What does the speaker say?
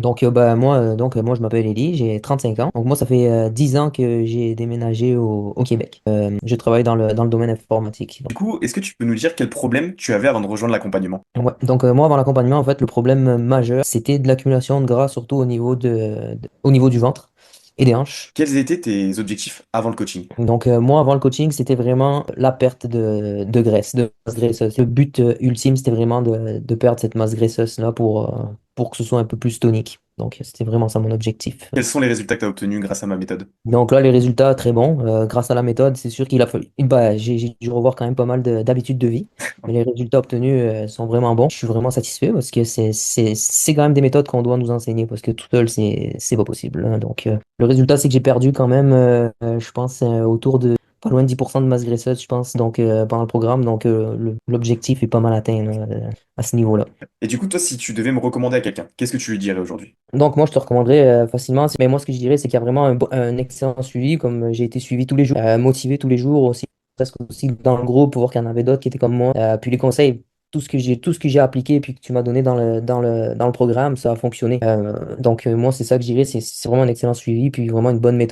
Moi, je m'appelle Elie, j'ai 35 ans. Donc moi, ça fait 10 ans que j'ai déménagé au Québec. Je travaille dans le domaine informatique. Du coup, est-ce que tu peux nous dire quel problème tu avais avant de rejoindre l'accompagnement? Ouais. Moi, avant l'accompagnement, en fait, le problème majeur, c'était de l'accumulation de gras, surtout au niveau du ventre et des hanches. Quels étaient tes objectifs avant le coaching? Moi, avant le coaching, c'était vraiment la perte de graisse, de masse graisseuse. Le but ultime, c'était vraiment de perdre cette masse graisseuse-là pour que ce soit un peu plus tonique. Donc, c'était vraiment ça mon objectif. Quels sont les résultats que tu as obtenus grâce à ma méthode? Donc là, les résultats, très bons. Grâce à la méthode, c'est sûr qu'il a fallu. J'ai dû revoir quand même pas mal d'habitudes de vie, mais les résultats obtenus sont vraiment bons. Je suis vraiment satisfait parce que c'est quand même des méthodes qu'on doit nous enseigner parce que tout seul, c'est pas possible, hein. Le résultat, c'est que j'ai perdu quand même, je pense, autour de pas loin de 10% de masse graisseuse, je pense, pendant le programme. L'objectif est pas mal atteint là, à ce niveau-là. Et du coup, toi, si tu devais me recommander à quelqu'un, qu'est-ce que tu lui dirais aujourd'hui? Donc moi, je te recommanderais facilement. Mais moi, ce que je dirais, c'est qu'il y a vraiment un excellent suivi, comme j'ai été suivi tous les jours, motivé tous les jours aussi, presque aussi dans le groupe, pour voir qu'il y en avait d'autres qui étaient comme moi. Puis les conseils, tout ce que j'ai appliqué, puis que tu m'as donné dans le programme, ça a fonctionné. Moi, c'est ça que je dirais, c'est vraiment un excellent suivi, puis vraiment une bonne méthode.